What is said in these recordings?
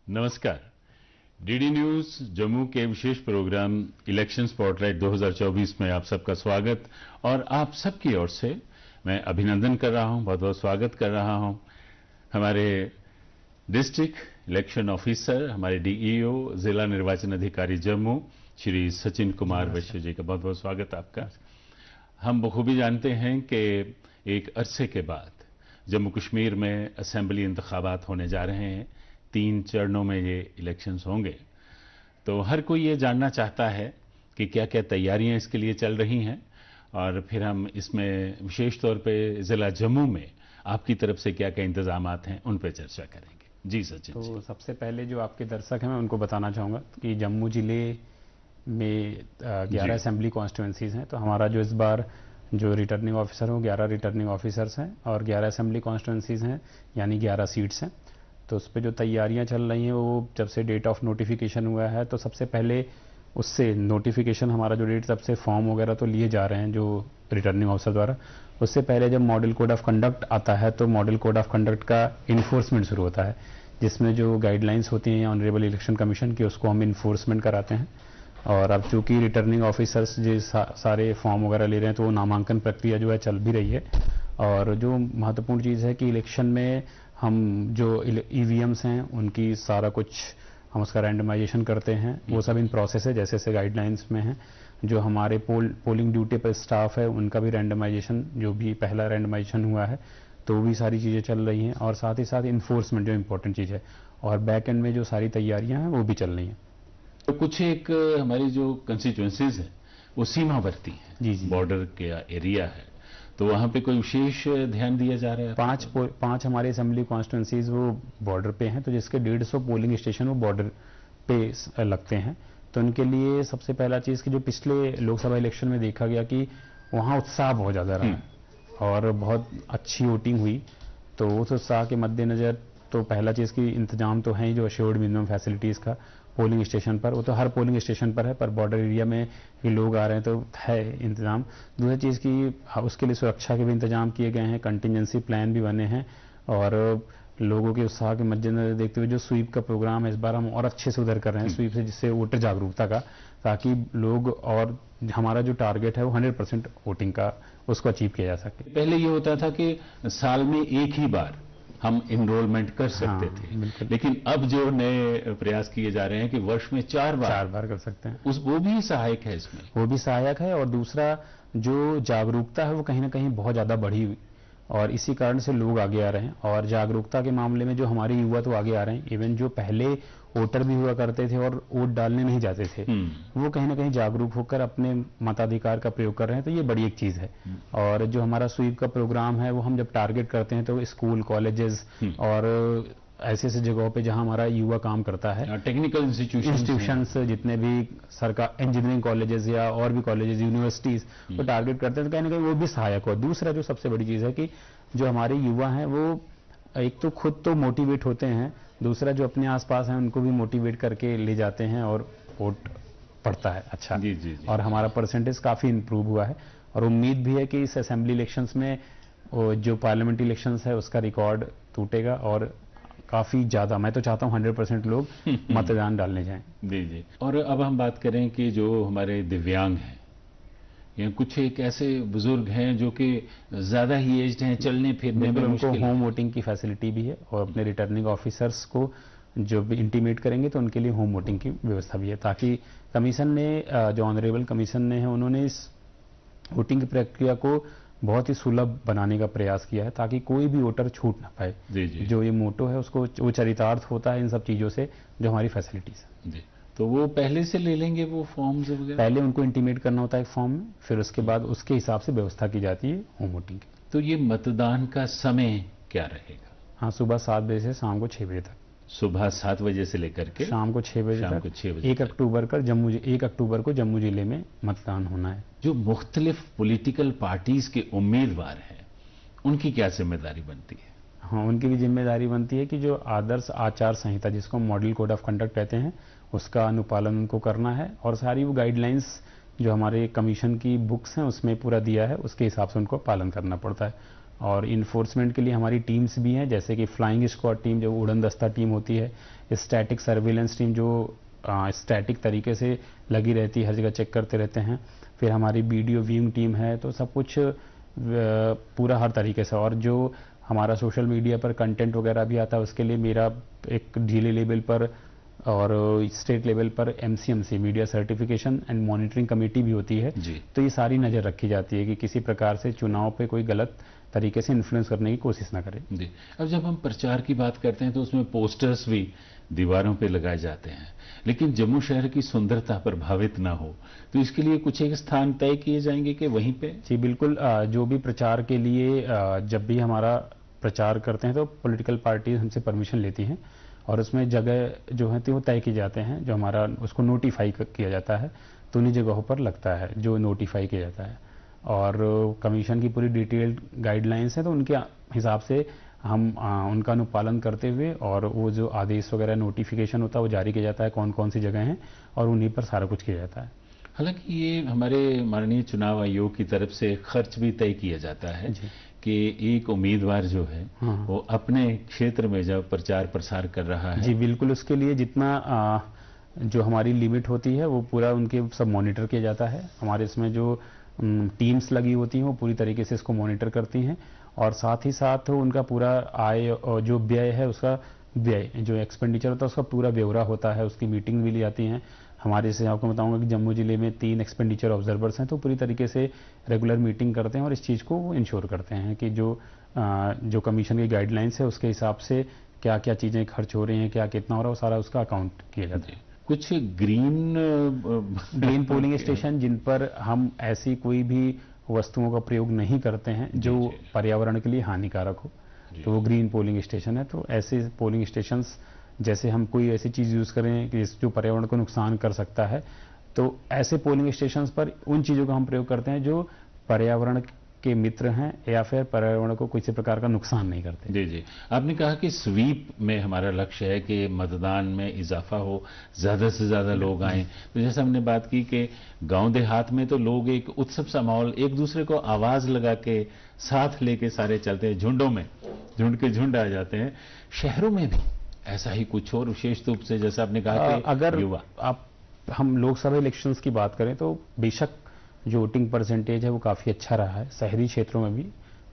नमस्कार। DD news Jammu के विशेष programme election spotlight 2024 में आप सबका स्वागत और आप सबकी ओर से मैं अभिनंदन कर रहा हूं, बहुत बहुत स्वागत कर रहा हूं। हमारे डिस्ट्रिक्ट इलेक्शन ऑफिसर, हमारे डीईओ, जिला निर्वाचन अधिकारी जम्मू श्री सचिन कुमार वैश्य जी का बहुत बहुत स्वागत आपका। हम बखूबी जानते हैं कि एक अरसे के बाद जम्मू कश्मीर में असेंबली इंतखाबात होने जा रहे हैं। 3 चरणों में ये इलेक्शंस होंगे, तो हर कोई ये जानना चाहता है कि क्या क्या तैयारियां इसके लिए चल रही हैं और फिर हम इसमें विशेष तौर पे जिला जम्मू में आपकी तरफ से क्या क्या इंतजामात हैं उन पर चर्चा करेंगे। जी सचिन। तो सबसे पहले जो आपके दर्शक हैं मैं उनको बताना चाहूँगा कि जम्मू जिले में 11 असेंबली कॉन्स्टिट्यूंसीज हैं। तो हमारा जो इस बार जो रिटर्निंग ऑफिसर हो 11 रिटर्निंग ऑफिसर्स हैं और 11 असेंबली कॉन्स्टिट्यूंसीज हैं, यानी 11 सीट्स हैं। तो उस पर जो तैयारियां चल रही हैं वो जब से डेट ऑफ नोटिफिकेशन हुआ है तो सबसे पहले उससे नोटिफिकेशन हमारा जो डेट तब से फॉर्म वगैरह तो लिए जा रहे हैं जो रिटर्निंग ऑफिसर द्वारा। उससे पहले जब मॉडल कोड ऑफ कंडक्ट आता है तो मॉडल कोड ऑफ कंडक्ट का इन्फोर्समेंट शुरू होता है, जिसमें जो गाइडलाइंस होती हैं ऑनरेबल इलेक्शन कमीशन की उसको हम इन्फोर्समेंट कराते हैं। और अब चूंकि रिटर्निंग ऑफिसर्स जो सारे फॉर्म वगैरह ले रहे हैं तो वो नामांकन प्रक्रिया जो है चल भी रही है। और जो महत्वपूर्ण चीज़ है कि इलेक्शन में हम जो ईवीएम्स हैं उनकी सारा कुछ हम उसका रैंडमाइजेशन करते हैं, वो सब इन प्रोसेस है जैसे जैसे गाइडलाइंस में है। जो हमारे पोलिंग ड्यूटी पर स्टाफ है उनका भी रैंडमाइजेशन, जो भी पहला रैंडमाइजेशन हुआ है तो वो भी सारी चीज़ें चल रही हैं। और साथ ही साथ इन्फोर्समेंट जो इम्पोर्टेंट चीज़ है, और बैक एंड में जो सारी तैयारियां हैं वो भी चल रही हैं। तो कुछ एक हमारी जो कंस्टिट्यूंसीज है वो सीमावर्ती है, जी जी, बॉर्डर के एरिया है, तो वहां पे कोई विशेष ध्यान दिया जा रहा है? पांच हमारे असेंबली कॉन्स्टिट्यूंसीज वो बॉर्डर पे हैं, तो जिसके 150 पोलिंग स्टेशन वो बॉर्डर पे लगते हैं। तो उनके लिए सबसे पहला चीज़ कि जो पिछले लोकसभा इलेक्शन में देखा गया कि वहाँ उत्साह बहुत ज़्यादा रहा और बहुत अच्छी वोटिंग हुई। तो उस उत्साह के मद्देनज़र तो पहला चीज़ की इंतजाम तो है ही, जो अश्योर्ड मिनिमम फैसिलिटीज़ का पोलिंग स्टेशन पर, वो तो हर पोलिंग स्टेशन पर है, पर बॉर्डर एरिया में भी लोग आ रहे हैं तो है इंतजाम। दूसरी चीज़ की उसके लिए सुरक्षा के भी इंतजाम किए गए हैं, कंटिजेंसी प्लान भी बने हैं। और लोगों के उत्साह के मद्देनजर देखते हुए जो स्वीप का प्रोग्राम है इस बार हम और अच्छे से उधर कर रहे हैं स्वीप से, जिससे वोटर जागरूकता का, ताकि लोग, और हमारा जो टारगेट है वो 100% वोटिंग का उसको अचीव किया जा सके। पहले ये होता था कि साल में एक ही बार हम इनरोलमेंट कर सकते थे, लेकिन अब जो नए प्रयास किए जा रहे हैं कि वर्ष में 4 बार कर सकते हैं, वो भी सहायक है इसमें। वो भी सहायक है। और दूसरा जो जागरूकता है वो कहीं ना कहीं बहुत ज़्यादा बढ़ी हुई, और इसी कारण से लोग आगे आ रहे हैं। और जागरूकता के मामले में जो हमारे युवा तो आगे आ रहे हैं, इवन जो पहले वोटर भी हुआ करते थे और वोट डालने नहीं जाते थे, वो कहीं ना कहीं जागरूक होकर अपने मताधिकार का प्रयोग कर रहे हैं। तो ये बड़ी एक चीज़ है। और जो हमारा स्वीप का प्रोग्राम है वो हम जब टारगेट करते हैं तो स्कूल, कॉलेजेस और ऐसे ऐसे जगहों पे जहां हमारा युवा काम करता है, टेक्निकल इंस्टीट्यूशंस जितने भी सरकार, इंजीनियरिंग कॉलेजेस या और भी कॉलेजेस, यूनिवर्सिटीज को टारगेट करते हैं, तो कहीं ना कहीं वो भी सहायक हो। दूसरा जो सबसे बड़ी चीज़ है कि जो हमारे युवा हैं वो एक तो खुद तो मोटिवेट होते हैं, दूसरा जो अपने आसपास हैं उनको भी मोटिवेट करके ले जाते हैं और वोट पड़ता है अच्छा। जी, जी, जी। और हमारा परसेंटेज काफ़ी इंप्रूव हुआ है। और उम्मीद भी है कि इस असेंबली इलेक्शंस में जो पार्लियामेंट इलेक्शंस है उसका रिकॉर्ड टूटेगा और काफ़ी ज़्यादा, मैं तो चाहता हूँ 100% लोग मतदान डालने जाएं। जी जी। और अब हम बात करें कि जो हमारे दिव्यांग हैं या कुछ एक ऐसे बुजुर्ग हैं जो कि ज़्यादा ही एज्ड हैं, चलने फिरने में उनको होम वोटिंग की फैसिलिटी भी है। और अपने रिटर्निंग ऑफिसर्स को जो भी इंटीमेट करेंगे तो उनके लिए होम वोटिंग की व्यवस्था भी है, ताकि कमीशन ने, जो ऑनरेबल कमीशन ने है, उन्होंने इस वोटिंग की प्रक्रिया को बहुत ही सुलभ बनाने का प्रयास किया है ताकि कोई भी वोटर छूट ना पाए। जी जी। जो ये मोटो है उसको वो चरितार्थ होता है इन सब चीज़ों से, जो हमारी फैसिलिटीज है। जी। तो वो पहले से ले लेंगे वो फॉर्म्स वगैरह? पहले उनको इंटीमेट करना होता है एक फॉर्म में, फिर उसके बाद उसके हिसाब से व्यवस्था की जाती है होम वोटिंग की। तो ये मतदान का समय क्या रहेगा? हाँ, सुबह 7 बजे से शाम को 6 बजे तक। सुबह 7 बजे से लेकर के शाम को 6 बजे तक। 1 अक्टूबर को जम्मू जिले में मतदान होना है। जो मुख्तलिफ पॉलिटिकल पार्टीज के उम्मीदवार हैं उनकी क्या जिम्मेदारी बनती है? हाँ, उनकी भी जिम्मेदारी बनती है कि जो आदर्श आचार संहिता, जिसको मॉडल कोड ऑफ कंडक्ट कहते हैं, उसका अनुपालन उनको करना है। और सारी वो गाइडलाइंस जो हमारे कमीशन की बुक्स हैं उसमें पूरा दिया है, उसके हिसाब से उनको पालन करना पड़ता है। और इन्फोर्समेंट के लिए हमारी टीम्स भी हैं, जैसे कि फ्लाइंग स्क्वाड टीम जो उड़न दस्ता टीम होती है, स्टैटिक सर्विलेंस टीम जो स्टैटिक तरीके से लगी रहती है, हर जगह चेक करते रहते हैं। फिर हमारी वीडियो व्यूइंग टीम है। तो सब कुछ पूरा हर तरीके से। और जो हमारा सोशल मीडिया पर कंटेंट वगैरह भी आता है, उसके लिए मेरा एक जिले लेवल पर और स्टेट लेवल पर MCMC media certification and monitoring committee भी होती है जी। तो ये सारी नज़र रखी जाती है कि किसी प्रकार से चुनाव पे कोई गलत तरीके से इन्फ्लुएंस करने की कोशिश ना करें। जी। अब जब हम प्रचार की बात करते हैं तो उसमें पोस्टर्स भी दीवारों पे लगाए जाते हैं, लेकिन जम्मू शहर की सुंदरता प्रभावित ना हो तो इसके लिए कुछ एक स्थान तय किए जाएंगे कि वहीं पे? जी बिल्कुल। जो भी प्रचार के लिए जब भी हमारा प्रचार करते हैं तो पॉलिटिकल पार्टी हमसे परमिशन लेती हैं और उसमें जगह जो है तो वो तय किए जाते हैं, जो हमारा उसको नोटिफाई किया जाता है तो उन्हीं जगहों पर लगता है जो नोटिफाई किया जाता है। और कमीशन की पूरी डिटेल्ड गाइडलाइंस है तो उनके हिसाब से हम उनका अनुपालन करते हुए और वो जो आदेश वगैरह नोटिफिकेशन होता है वो जारी किया जाता है, कौन कौन सी जगह हैं और उन्हीं पर सारा कुछ किया जाता है। हालांकि ये हमारे माननीय चुनाव आयोग की तरफ से खर्च भी तय किया जाता है कि एक उम्मीदवार जो है वो अपने क्षेत्र में जब प्रचार प्रसार कर रहा है। जी बिल्कुल। उसके लिए जितना जो हमारी लिमिट होती है वो पूरा उनके सब मॉनिटर किया जाता है। हमारे इसमें जो टीम्स लगी होती हैं वो पूरी तरीके से इसको मॉनिटर करती हैं और साथ ही साथ उनका पूरा आय और जो व्यय है उसका व्यय जो एक्सपेंडिचर होता है उसका पूरा ब्यौरा होता है, उसकी मीटिंग भी ली जाती हैं। हमारे से आपको बताऊंगा कि जम्मू जिले में 3 एक्सपेंडिचर ऑब्जर्वर्स हैं तो पूरी तरीके से रेगुलर मीटिंग करते हैं और इस चीज़ को इंश्योर करते हैं कि जो कमीशन की गाइडलाइंस है उसके हिसाब से क्या क्या चीज़ें खर्च हो रही हैं, क्या कितना हो रहा है, वो सारा उसका अकाउंट किया जाता है। कुछ ग्रीन पोलिंग स्टेशन जिन पर हम ऐसी कोई भी वस्तुओं का प्रयोग नहीं करते हैं जो पर्यावरण के लिए हानिकारक हो तो वो ग्रीन पोलिंग स्टेशन है। तो ऐसे पोलिंग स्टेशंस जैसे हम कोई ऐसी चीज़ यूज़ करें कि जो पर्यावरण को नुकसान कर सकता है तो ऐसे पोलिंग स्टेशंस पर उन चीज़ों का हम प्रयोग करते हैं जो पर्यावरण के मित्र हैं या फिर पर्यावरण को किसी प्रकार का नुकसान नहीं करते। जी जी। आपने कहा कि स्वीप में हमारा लक्ष्य है कि मतदान में इजाफा हो, ज़्यादा से ज़्यादा लोग आएँ। तो जैसे हमने बात की कि गांव देहात में तो लोग एक उत्सव सा माहौल, एक दूसरे को आवाज़ लगा के साथ लेके सारे चलते हैं, झुंडों में झुंड के झुंड आ जाते हैं। शहरों में भी ऐसा ही कुछ और विशेष रूप से जैसा आपने कहा कि अगर युवा हम लोकसभा इलेक्शंस की बात करें तो बेशक जो वोटिंग परसेंटेज है वो काफ़ी अच्छा रहा है शहरी क्षेत्रों में भी,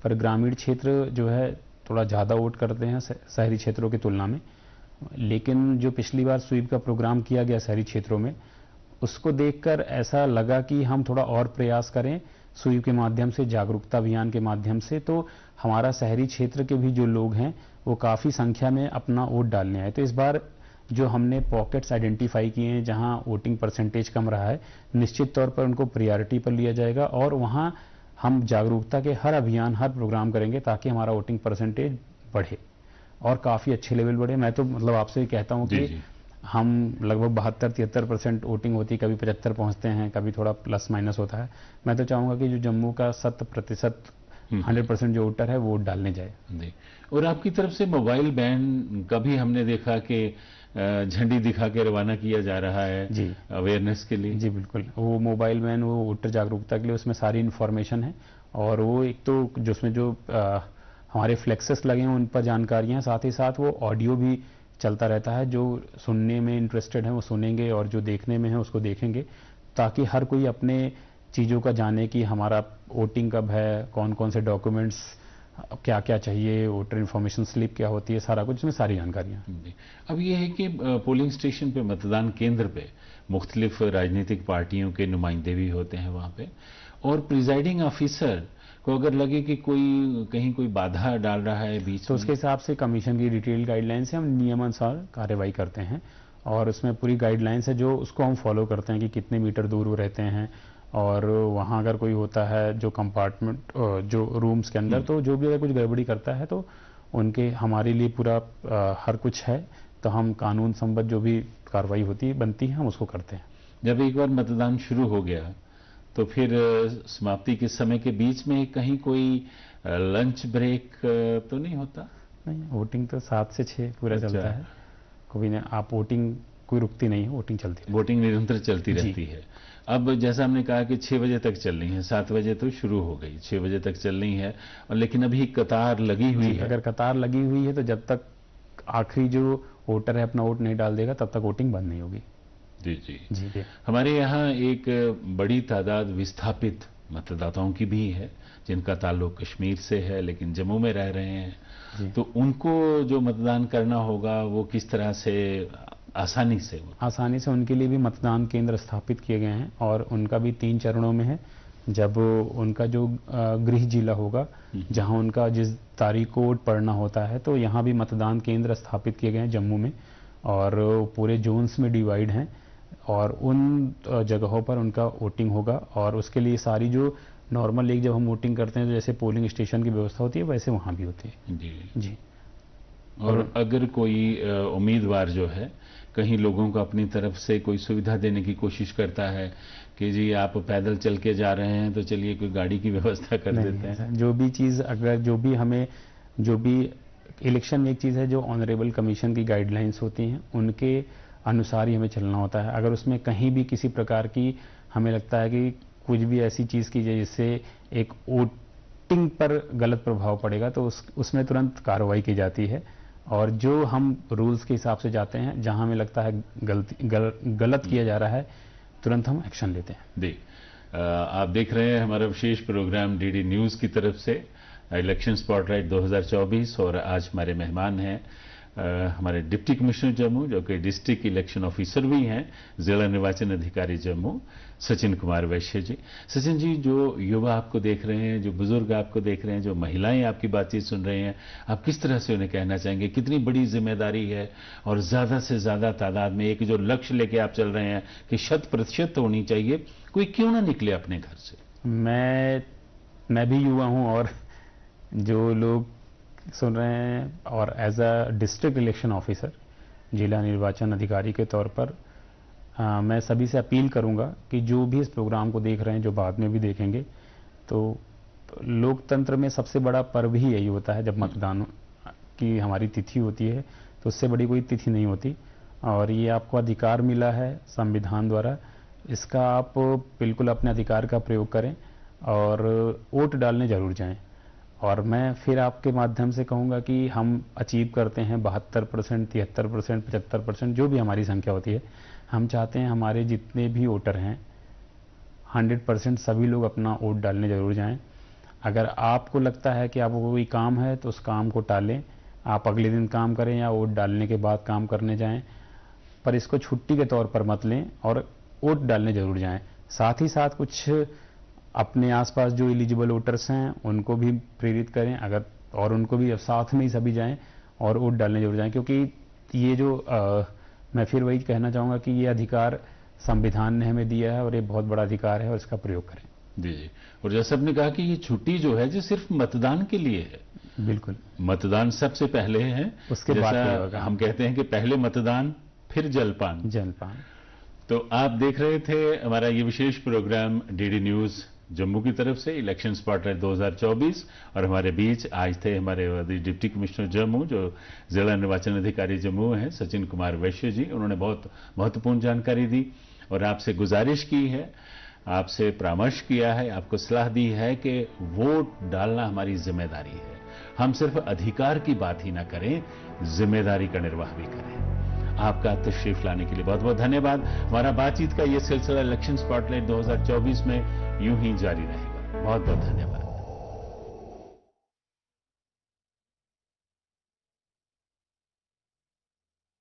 पर ग्रामीण क्षेत्र जो है थोड़ा ज़्यादा वोट करते हैं शहरी क्षेत्रों की तुलना में। लेकिन जो पिछली बार स्वीप का प्रोग्राम किया गया शहरी क्षेत्रों में उसको देखकर ऐसा लगा कि हम थोड़ा और प्रयास करें स्वीप के माध्यम से, जागरूकता अभियान के माध्यम से, तो हमारा शहरी क्षेत्र के भी जो लोग हैं वो काफ़ी संख्या में अपना वोट डालने आए। तो इस बार जो हमने पॉकेट्स आइडेंटिफाई किए हैं जहां वोटिंग परसेंटेज कम रहा है, निश्चित तौर पर उनको प्रायोरिटी पर लिया जाएगा और वहां हम जागरूकता के हर अभियान, हर प्रोग्राम करेंगे ताकि हमारा वोटिंग परसेंटेज बढ़े और काफ़ी अच्छे लेवल बढ़े। मैं तो मतलब आपसे कहता हूं कि हम लगभग 72-73% वोटिंग होती है, कभी 75 पहुंचते हैं, कभी थोड़ा प्लस माइनस होता है। मैं तो चाहूँगा कि जो जम्मू का 100% 100% जो वोटर है वोट डालने जाए। और आपकी तरफ से मोबाइल बैन का भी हमने देखा कि झंडी दिखा के रवाना किया जा रहा है जी अवेयरनेस के लिए। जी बिल्कुल। वो मोबाइल बैन वो वोटर जागरूकता के लिए, उसमें सारी इन्फॉर्मेशन है और वो एक तो जिसमें जो हमारे फ्लेक्सेस लगे हैं उन पर जानकारियाँ, साथ ही साथ वो ऑडियो भी चलता रहता है। जो सुनने में इंटरेस्टेड है वो सुनेंगे और जो देखने में है उसको देखेंगे, ताकि हर कोई अपने चीज़ों का जाने कि हमारा वोटिंग कब है, कौन कौन से डॉक्यूमेंट्स क्या क्या चाहिए, वोटर इन्फॉर्मेशन स्लिप क्या होती है, सारा कुछ इसमें सारी जानकारियाँ। अब ये है कि पोलिंग स्टेशन पे, मतदान केंद्र पे मुख्तलिफ राजनीतिक पार्टियों के नुमाइंदे भी होते हैं वहाँ पे, और प्रिजाइडिंग ऑफिसर को अगर लगे कि कोई कहीं कोई बाधा डाल रहा है बीच तो उसके हिसाब से कमीशन की डिटेल गाइडलाइंस है, हम नियमानुसार कार्रवाई करते हैं और उसमें पूरी गाइडलाइंस है जो उसको हम फॉलो करते हैं कि कितने मीटर दूर वो रहते हैं। और वहाँ अगर कोई होता है जो कंपार्टमेंट जो रूम्स के अंदर, तो जो भी अगर कुछ गड़बड़ी करता है तो उनके हमारे लिए पूरा हर कुछ है, तो हम कानून संबद्ध जो भी कार्रवाई होती बनती है हम उसको करते हैं। जब एक बार मतदान शुरू हो गया तो फिर समाप्ति के समय के बीच में कहीं कोई लंच ब्रेक तो नहीं होता? नहीं, वोटिंग तो 7 से 6 पूरा चलता है। कोई नहीं, आप वोटिंग कोई रुकती नहीं है, वोटिंग चलती है। वोटिंग निरंतर चलती रहती है। अब जैसा हमने कहा कि 6 बजे तक चलनी है, 7 बजे तो शुरू हो गई, 6 बजे तक चलनी है, और लेकिन अभी कतार लगी हुई है। अगर कतार लगी हुई है तो जब तक आखिरी जो वोटर है अपना वोट नहीं डाल देगा तब तक वोटिंग बंद नहीं होगी। जी जी जी। हमारे यहाँ एक बड़ी तादाद विस्थापित मतदाताओं की भी है जिनका ताल्लुक कश्मीर से है लेकिन जम्मू में रह रहे हैं, तो उनको जो मतदान करना होगा वो किस तरह से आसानी से उनके लिए भी मतदान केंद्र स्थापित किए गए हैं और उनका भी 3 चरणों में है। जब उनका जो गृह जिला होगा जहां उनका जिस तारीख को वोट पड़ना होता है, तो यहाँ भी मतदान केंद्र स्थापित किए गए हैं जम्मू में, और पूरे जोन्स में डिवाइड हैं और उन जगहों पर उनका वोटिंग होगा। और उसके लिए सारी जो नॉर्मल एक जब हम वोटिंग करते हैं तो जैसे पोलिंग स्टेशन की व्यवस्था होती है वैसे वहाँ भी होती है। जी। और अगर कोई उम्मीदवार जो है कहीं लोगों को अपनी तरफ से कोई सुविधा देने की कोशिश करता है कि जी आप पैदल चल के जा रहे हैं तो चलिए कोई गाड़ी की व्यवस्था कर देते हैं, जो भी चीज़ अगर जो भी इलेक्शन में एक चीज़ है जो ऑनरेबल कमीशन की गाइडलाइंस होती हैं उनके अनुसार ही हमें चलना होता है। अगर उसमें कहीं भी किसी प्रकार की हमें लगता है कि कुछ भी ऐसी चीज़ की जाए जिससे एक वोटिंग पर गलत प्रभाव पड़ेगा तो उसमें तुरंत कार्रवाई की जाती है, और जो हम रूल्स के हिसाब से जाते हैं जहां हमें लगता है गलत किया जा रहा है तुरंत हम एक्शन लेते हैं। आप देख रहे हैं हमारा विशेष प्रोग्राम डीडी न्यूज़ की तरफ से इलेक्शन स्पॉटलाइट 2024, और आज हमारे मेहमान हैं हमारे डिप्टी कमिश्नर जम्मू जो कि डिस्ट्रिक्ट इलेक्शन ऑफिसर भी हैं, जिला निर्वाचन अधिकारी जम्मू, सचिन कुमार वैश्य जी। सचिन जी, जो युवा आपको देख रहे हैं, जो बुजुर्ग आपको देख रहे हैं, जो महिलाएं आपकी बातचीत सुन रहे हैं, आप किस तरह से उन्हें कहना चाहेंगे कितनी बड़ी जिम्मेदारी है और ज्यादा से ज्यादा तादाद में एक जो लक्ष्य लेके आप चल रहे हैं कि 100% होनी चाहिए, कोई क्यों ना निकले अपने घर से? मैं भी युवा हूं और जो लोग सुन रहे हैं, और as a district election officer, जिला निर्वाचन अधिकारी के तौर पर मैं सभी से अपील करूंगा कि जो भी इस प्रोग्राम को देख रहे हैं, जो बाद में भी देखेंगे, तो लोकतंत्र में सबसे बड़ा पर्व ही यही होता है जब मतदान की हमारी तिथि होती है, तो उससे बड़ी कोई तिथि नहीं होती। और ये आपको अधिकार मिला है संविधान द्वारा, इसका आप बिल्कुल अपने अधिकार का प्रयोग करें और वोट डालने जरूर जाएं। और मैं फिर आपके माध्यम से कहूंगा कि हम अचीव करते हैं 72%, 73%, 75%, जो भी हमारी संख्या होती है। हम चाहते हैं हमारे जितने भी वोटर हैं 100% सभी लोग अपना वोट डालने जरूर जाएं। अगर आपको लगता है कि आपको कोई काम है तो उस काम को टालें, आप अगले दिन काम करें या वोट डालने के बाद काम करने जाएं, पर इसको छुट्टी के तौर पर मत लें और वोट डालने जरूर जाएं। साथ ही साथ कुछ अपने आसपास जो एलिजिबल वोटर्स हैं उनको भी प्रेरित करें, अगर और उनको भी साथ में ही सभी जाएं और वोट डालने जरूर जाएं, क्योंकि ये जो मैं फिर वही कहना चाहूँगा कि ये अधिकार संविधान ने हमें दिया है और ये बहुत बड़ा अधिकार है और इसका प्रयोग करें। जी। और जैसे आपने कहा कि ये छुट्टी जो है जो सिर्फ मतदान के लिए है। बिल्कुल, मतदान सबसे पहले है, उसके बाद हम कहते हैं कि पहले मतदान फिर जलपान। तो आप देख रहे थे हमारा ये विशेष प्रोग्राम डीडी न्यूज़ जम्मू की तरफ से इलेक्शन स्पॉटलाइट 2024, और हमारे बीच आज थे हमारे डिप्टी कमिश्नर जम्मू जो जिला निर्वाचन अधिकारी जम्मू हैं, सचिन कुमार वैश्य जी। उन्होंने बहुत महत्वपूर्ण जानकारी दी और आपसे गुजारिश की है, आपसे परामर्श किया है, आपको सलाह दी है कि वोट डालना हमारी जिम्मेदारी है। हम सिर्फ अधिकार की बात ही ना करें, जिम्मेदारी का निर्वाह भी करें। आपका तशरीफ लाने के लिए बहुत बहुत धन्यवाद। हमारा बातचीत का ये सिलसिला इलेक्शन स्पॉटलाइट 2024 में यूं ही जारी रहेगा। बहुत बहुत धन्यवाद।